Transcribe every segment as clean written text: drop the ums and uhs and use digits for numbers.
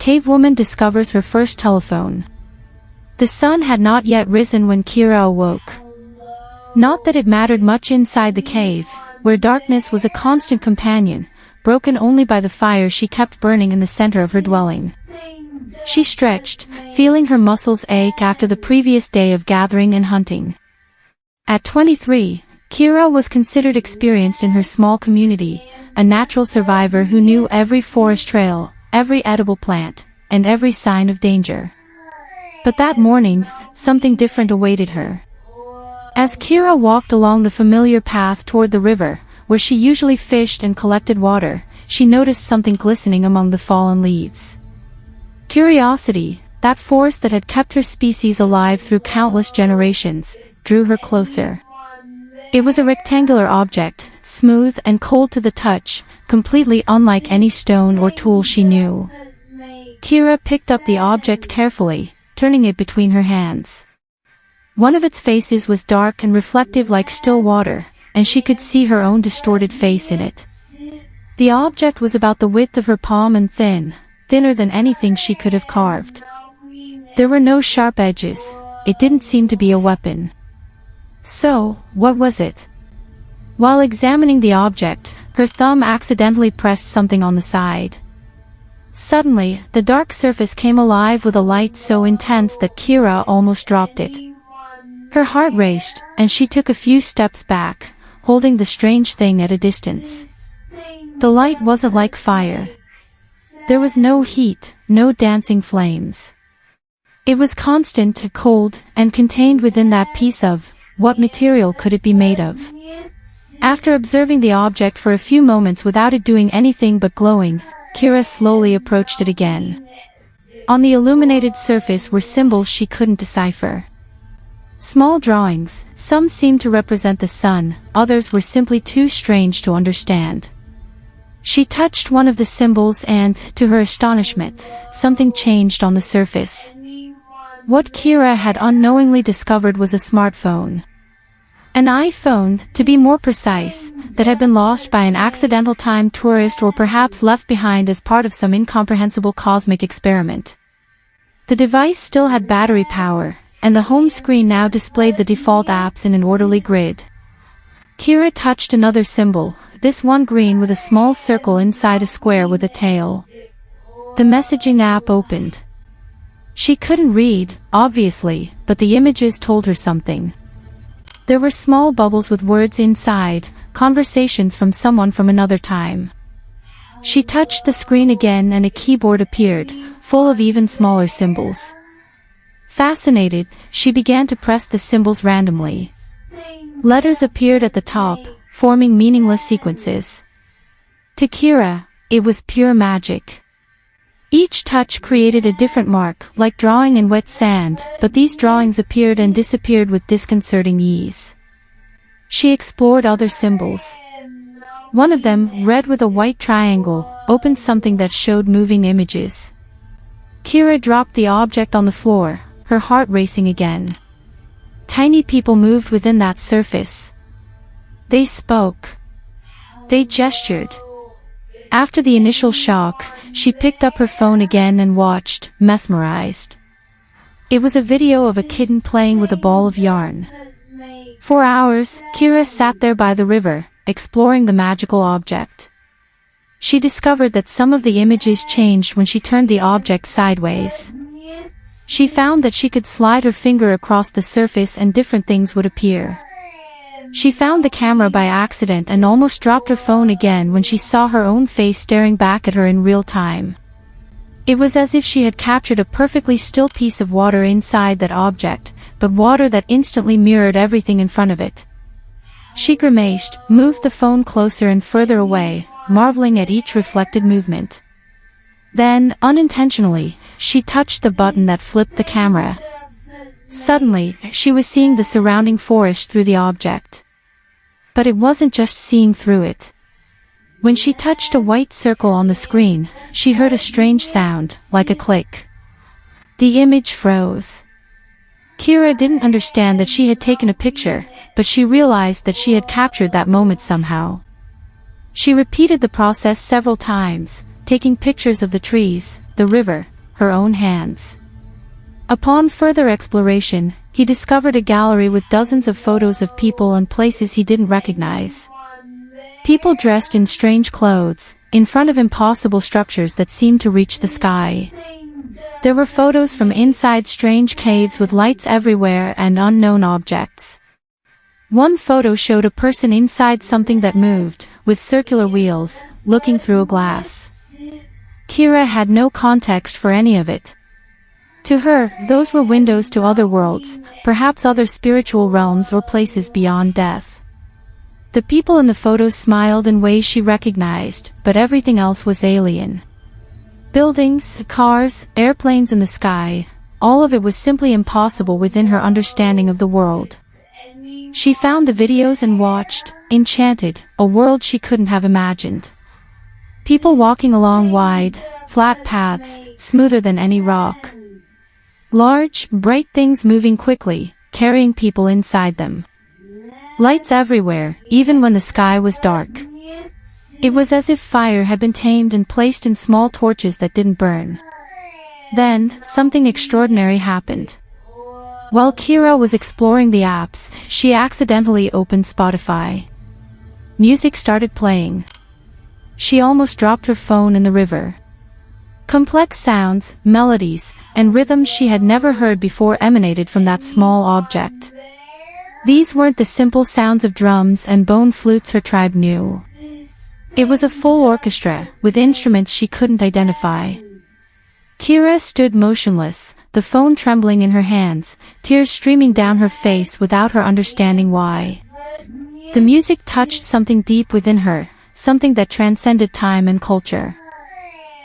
Cavewoman discovers her first telephone. The sun had not yet risen when Kira awoke. Not that it mattered much inside the cave, where darkness was a constant companion, broken only by the fire she kept burning in the center of her dwelling. She stretched, feeling her muscles ache after the previous day of gathering and hunting. At 23, Kira was considered experienced in her small community, a natural survivor who knew every forest trail, every edible plant, and every sign of danger. But that morning, something different awaited her. As Kira walked along the familiar path toward the river, where she usually fished and collected water, she noticed something glistening among the fallen leaves. Curiosity, that force that had kept her species alive through countless generations, drew her closer. It was a rectangular object, smooth and cold to the touch, completely unlike any stone or tool she knew. Kira picked up the object carefully, turning it between her hands. One of its faces was dark and reflective like still water, and she could see her own distorted face in it. The object was about the width of her palm and thinner than anything she could have carved. There were no sharp edges. It didn't seem to be a weapon. So, what was it? While examining the object, her thumb accidentally pressed something on the side. Suddenly, the dark surface came alive with a light so intense that Kira almost dropped it. Her heart raced, and she took a few steps back, holding the strange thing at a distance. The light wasn't like fire. There was no heat, no dancing flames. It was constant, cold, and contained within that piece of, what material could it be made of? After observing the object for a few moments without it doing anything but glowing, Kira slowly approached it again. On the illuminated surface were symbols she couldn't decipher. Small drawings, some seemed to represent the sun, others were simply too strange to understand. She touched one of the symbols and, to her astonishment, something changed on the surface. What Kira had unknowingly discovered was a smartphone. An iPhone, to be more precise, that had been lost by an accidental time tourist or perhaps left behind as part of some incomprehensible cosmic experiment. The device still had battery power, and the home screen now displayed the default apps in an orderly grid. Kira touched another symbol, this one green with a small circle inside a square with a tail. The messaging app opened. She couldn't read, obviously, but the images told her something. There were small bubbles with words inside, conversations from someone from another time. She touched the screen again and a keyboard appeared, full of even smaller symbols. Fascinated, she began to press the symbols randomly. Letters appeared at the top, forming meaningless sequences. To Kira, it was pure magic. Each touch created a different mark, like drawing in wet sand, but these drawings appeared and disappeared with disconcerting ease. She explored other symbols. One of them, red with a white triangle, opened something that showed moving images. Kira dropped the object on the floor, her heart racing again. Tiny people moved within that surface. They spoke. They gestured. After the initial shock, she picked up her phone again and watched, mesmerized. It was a video of a kitten playing with a ball of yarn. For hours, Kira sat there by the river, exploring the magical object. She discovered that some of the images changed when she turned the object sideways. She found that she could slide her finger across the surface and different things would appear. She found the camera by accident and almost dropped her phone again when she saw her own face staring back at her in real time. It was as if she had captured a perfectly still piece of water inside that object, but water that instantly mirrored everything in front of it. She grimaced, moved the phone closer and further away, marveling at each reflected movement. Then, unintentionally, she touched the button that flipped the camera. Suddenly, she was seeing the surrounding forest through the object. But it wasn't just seeing through it. When she touched a white circle on the screen, she heard a strange sound, like a click. The image froze. Kira didn't understand that she had taken a picture, but she realized that she had captured that moment somehow. She repeated the process several times, taking pictures of the trees, the river, her own hands. Upon further exploration, he discovered a gallery with dozens of photos of people and places he didn't recognize. People dressed in strange clothes, in front of impossible structures that seemed to reach the sky. There were photos from inside strange caves with lights everywhere and unknown objects. One photo showed a person inside something that moved, with circular wheels, looking through a glass. Kira had no context for any of it. To her, those were windows to other worlds, perhaps other spiritual realms or places beyond death. The people in the photos smiled in ways she recognized, but everything else was alien. Buildings, cars, airplanes in the sky, all of it was simply impossible within her understanding of the world. She found the videos and watched, enchanted, a world she couldn't have imagined. People walking along wide, flat paths, smoother than any rock. Large, bright things moving quickly, carrying people inside them. Lights everywhere, even when the sky was dark. It was as if fire had been tamed and placed in small torches that didn't burn. Then, something extraordinary happened. While Kira was exploring the apps, she accidentally opened Spotify. Music started playing. She almost dropped her phone in the river. Complex sounds, melodies, and rhythms she had never heard before emanated from that small object. These weren't the simple sounds of drums and bone flutes her tribe knew. It was a full orchestra, with instruments she couldn't identify. Kira stood motionless, the phone trembling in her hands, tears streaming down her face without her understanding why. The music touched something deep within her, something that transcended time and culture.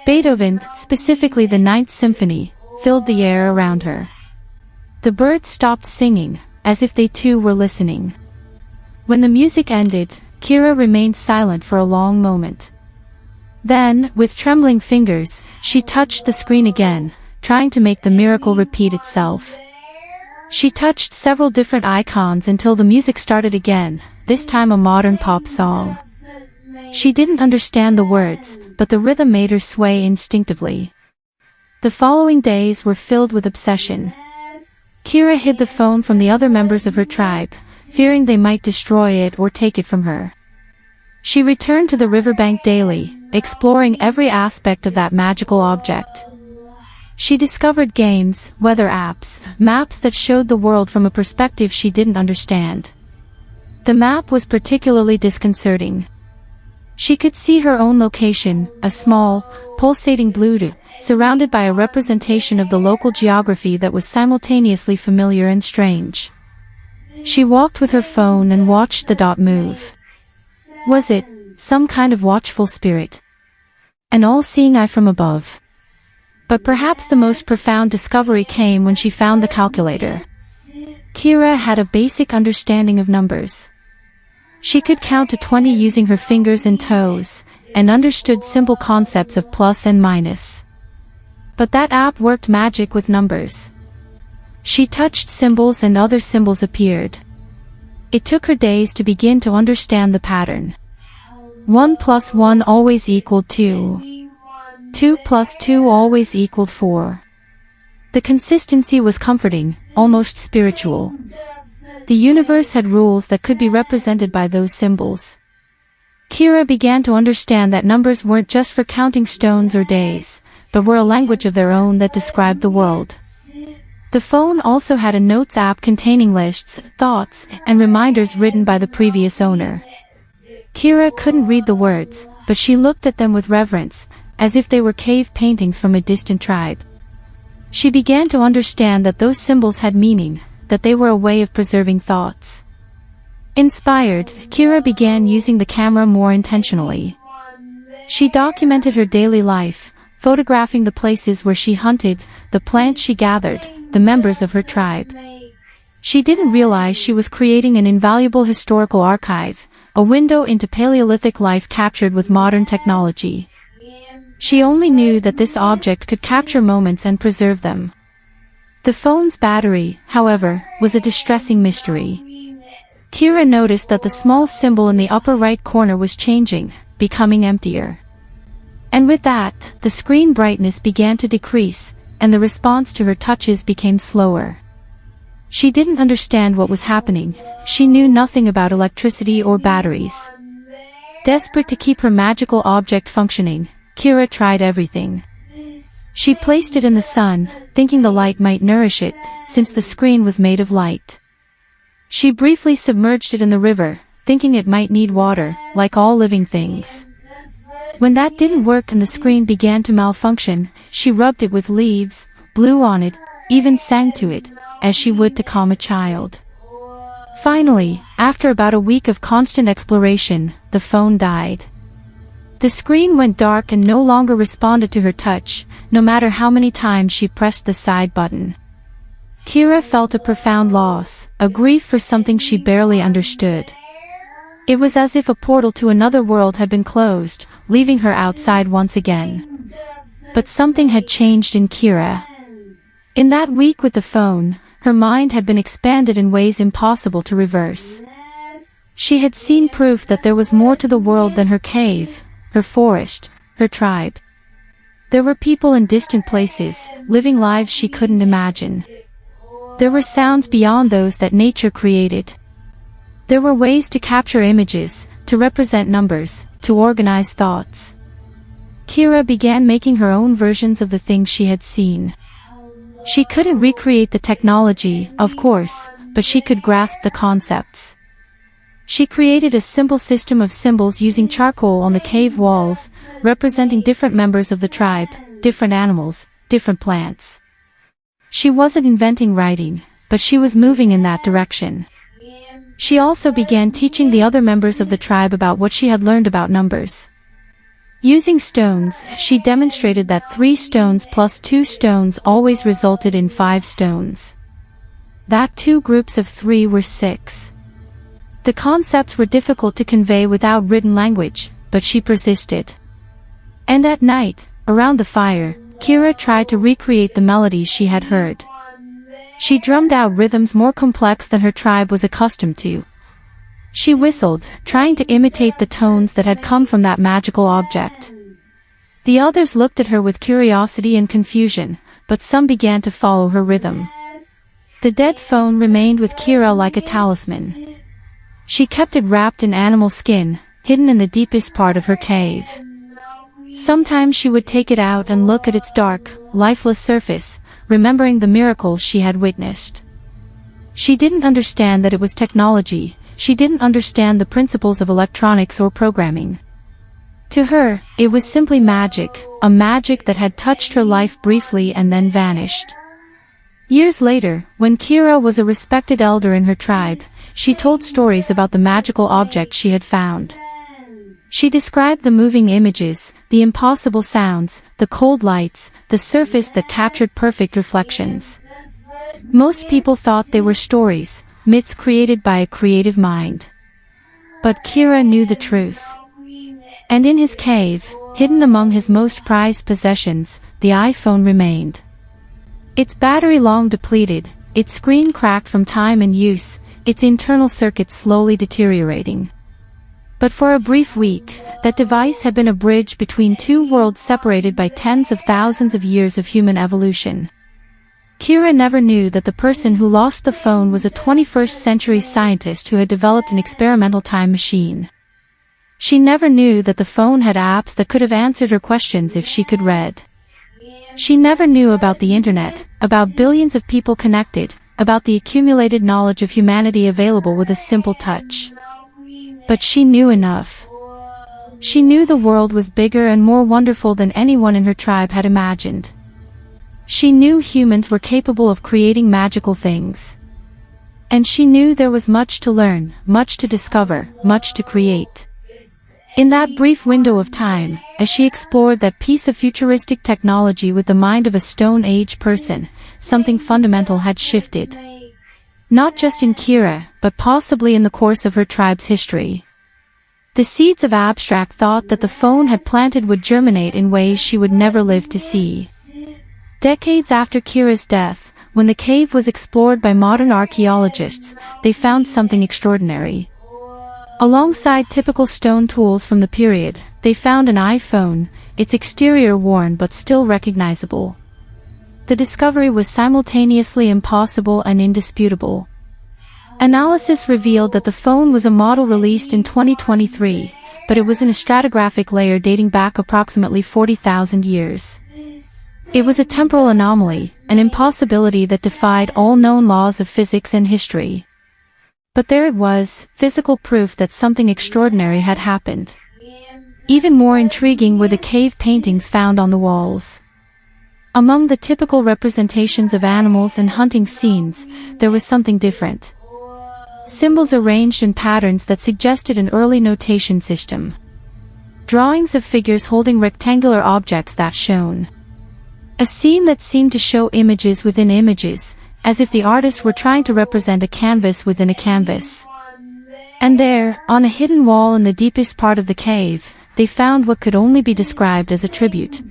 Beethoven, specifically the Ninth Symphony, filled the air around her. The birds stopped singing, as if they too were listening. When the music ended, Kira remained silent for a long moment. Then, with trembling fingers, she touched the screen again, trying to make the miracle repeat itself. She touched several different icons until the music started again, this time a modern pop song. She didn't understand the words, but the rhythm made her sway instinctively. The following days were filled with obsession. Kira hid the phone from the other members of her tribe, fearing they might destroy it or take it from her. She returned to the riverbank daily, exploring every aspect of that magical object. She discovered games, weather apps, maps that showed the world from a perspective she didn't understand. The map was particularly disconcerting. She could see her own location, a small, pulsating blue dot, surrounded by a representation of the local geography that was simultaneously familiar and strange. She walked with her phone and watched the dot move. Was it some kind of watchful spirit? An all-seeing eye from above? But perhaps the most profound discovery came when she found the calculator. Kira had a basic understanding of numbers. She could count to 20 using her fingers and toes, and understood simple concepts of plus and minus. But that app worked magic with numbers. She touched symbols and other symbols appeared. It took her days to begin to understand the pattern. 1 plus 1 always equaled 2. 2 plus 2 always equaled 4. The consistency was comforting, almost spiritual. The universe had rules that could be represented by those symbols. Kira began to understand that numbers weren't just for counting stones or days, but were a language of their own that described the world. The phone also had a notes app containing lists, thoughts, and reminders written by the previous owner. Kira couldn't read the words, but she looked at them with reverence, as if they were cave paintings from a distant tribe. She began to understand that those symbols had meaning, that they were a way of preserving thoughts. Inspired, Kira began using the camera more intentionally. She documented her daily life, photographing the places where she hunted, the plants she gathered, the members of her tribe. She didn't realize she was creating an invaluable historical archive, a window into Paleolithic life captured with modern technology. She only knew that this object could capture moments and preserve them. The phone's battery, however, was a distressing mystery. Kira noticed that the small symbol in the upper right corner was changing, becoming emptier. And with that, the screen brightness began to decrease, and the response to her touches became slower. She didn't understand what was happening. She knew nothing about electricity or batteries. Desperate to keep her magical object functioning, Kira tried everything. She placed it in the sun, thinking the light might nourish it, since the screen was made of light. She briefly submerged it in the river, thinking it might need water, like all living things. When that didn't work and the screen began to malfunction, she rubbed it with leaves, blew on it, even sang to it, as she would to calm a child. Finally, after about a week of constant exploration, the phone died. The screen went dark and no longer responded to her touch, no matter how many times she pressed the side button. Kira felt a profound loss, a grief for something she barely understood. It was as if a portal to another world had been closed, leaving her outside once again. But something had changed in Kira. In that week with the phone, her mind had been expanded in ways impossible to reverse. She had seen proof that there was more to the world than her cave, her forest, her tribe. There were people in distant places, living lives she couldn't imagine. There were sounds beyond those that nature created. There were ways to capture images, to represent numbers, to organize thoughts. Kira began making her own versions of the things she had seen. She couldn't recreate the technology, of course, but she could grasp the concepts. She created a simple system of symbols using charcoal on the cave walls, representing different members of the tribe, different animals, different plants. She wasn't inventing writing, but she was moving in that direction. She also began teaching the other members of the tribe about what she had learned about numbers. Using stones, she demonstrated that 3 stones plus 2 stones always resulted in 5 stones. That 2 groups of 3 were 6. The concepts were difficult to convey without written language, but she persisted. And at night, around the fire, Kira tried to recreate the melodies she had heard. She drummed out rhythms more complex than her tribe was accustomed to. She whistled, trying to imitate the tones that had come from that magical object. The others looked at her with curiosity and confusion, but some began to follow her rhythm. The dead phone remained with Kira like a talisman. She kept it wrapped in animal skin, hidden in the deepest part of her cave. Sometimes she would take it out and look at its dark, lifeless surface, remembering the miracles she had witnessed. She didn't understand that it was technology. She didn't understand the principles of electronics or programming. To her, it was simply magic, a magic that had touched her life briefly and then vanished. Years later, when Kira was a respected elder in her tribe, she told stories about the magical object she had found. She described the moving images, the impossible sounds, the cold lights, the surface that captured perfect reflections. Most people thought they were stories, myths created by a creative mind. But Kira knew the truth. And in his cave, hidden among his most prized possessions, the iPhone remained. Its battery long depleted, its screen cracked from time and use, its internal circuits slowly deteriorating. But for a brief week, that device had been a bridge between 2 worlds separated by tens of thousands of years of human evolution. Kira never knew that the person who lost the phone was a 21st century scientist who had developed an experimental time machine. She never knew that the phone had apps that could have answered her questions if she could read. She never knew about the internet, about billions of people connected, about the accumulated knowledge of humanity available with a simple touch. But she knew enough. She knew the world was bigger and more wonderful than anyone in her tribe had imagined. She knew humans were capable of creating magical things. And she knew there was much to learn, much to discover, much to create. In that brief window of time, as she explored that piece of futuristic technology with the mind of a Stone Age person, something fundamental had shifted. Not just in Kira, but possibly in the course of her tribe's history. The seeds of abstract thought that the phone had planted would germinate in ways she would never live to see. Decades after Kira's death, when the cave was explored by modern archaeologists, they found something extraordinary. Alongside typical stone tools from the period, they found an iPhone, its exterior worn but still recognizable. the discovery was simultaneously impossible and indisputable. Analysis revealed that the phone was a model released in 2023, but it was in a stratigraphic layer dating back approximately 40,000 years. It was a temporal anomaly, an impossibility that defied all known laws of physics and history. But there it was, physical proof that something extraordinary had happened. Even more intriguing were the cave paintings found on the walls. Among the typical representations of animals and hunting scenes, there was something different. Symbols arranged in patterns that suggested an early notation system. Drawings of figures holding rectangular objects that shone. A scene that seemed to show images within images, as if the artists were trying to represent a canvas within a canvas. And there, on a hidden wall in the deepest part of the cave, they found what could only be described as a tribute.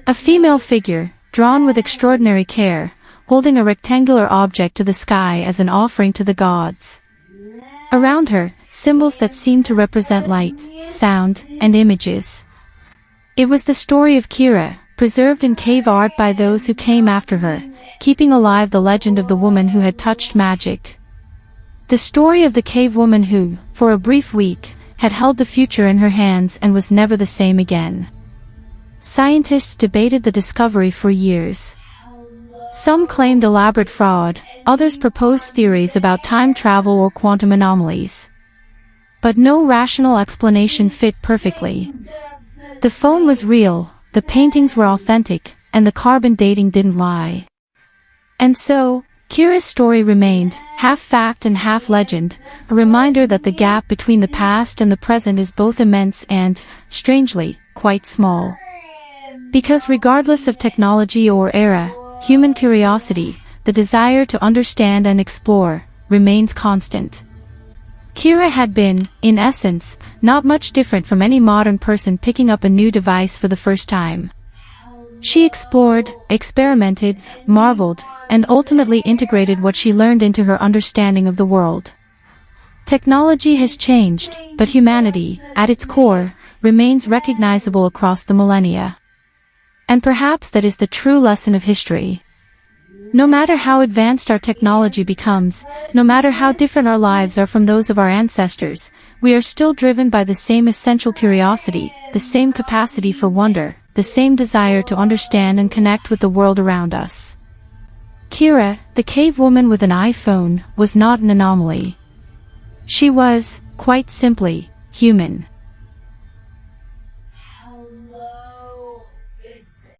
A female figure, drawn with extraordinary care, holding a rectangular object to the sky as an offering to the gods. Around her, symbols that seemed to represent light, sound, and images. It was the story of Kira, preserved in cave art by those who came after her, keeping alive the legend of the woman who had touched magic. The story of the cave woman who, for a brief week, had held the future in her hands and was never the same again. Scientists debated the discovery for years. Some claimed elaborate fraud, others proposed theories about time travel or quantum anomalies. But no rational explanation fit perfectly. The phone was real, the paintings were authentic, and the carbon dating didn't lie. And so, Kira's story remained, half fact and half legend, a reminder that the gap between the past and the present is both immense and, strangely, quite small. Because regardless of technology or era, human curiosity, the desire to understand and explore, remains constant. Kira had been, in essence, not much different from any modern person picking up a new device for the first time. She explored, experimented, marveled, and ultimately integrated what she learned into her understanding of the world. Technology has changed, but humanity, at its core, remains recognizable across the millennia. And perhaps that is the true lesson of history. No matter how advanced our technology becomes, no matter how different our lives are from those of our ancestors, we are still driven by the same essential curiosity, the same capacity for wonder, the same desire to understand and connect with the world around us. Kira, the cave woman with an iPhone, was not an anomaly. She was, quite simply, human.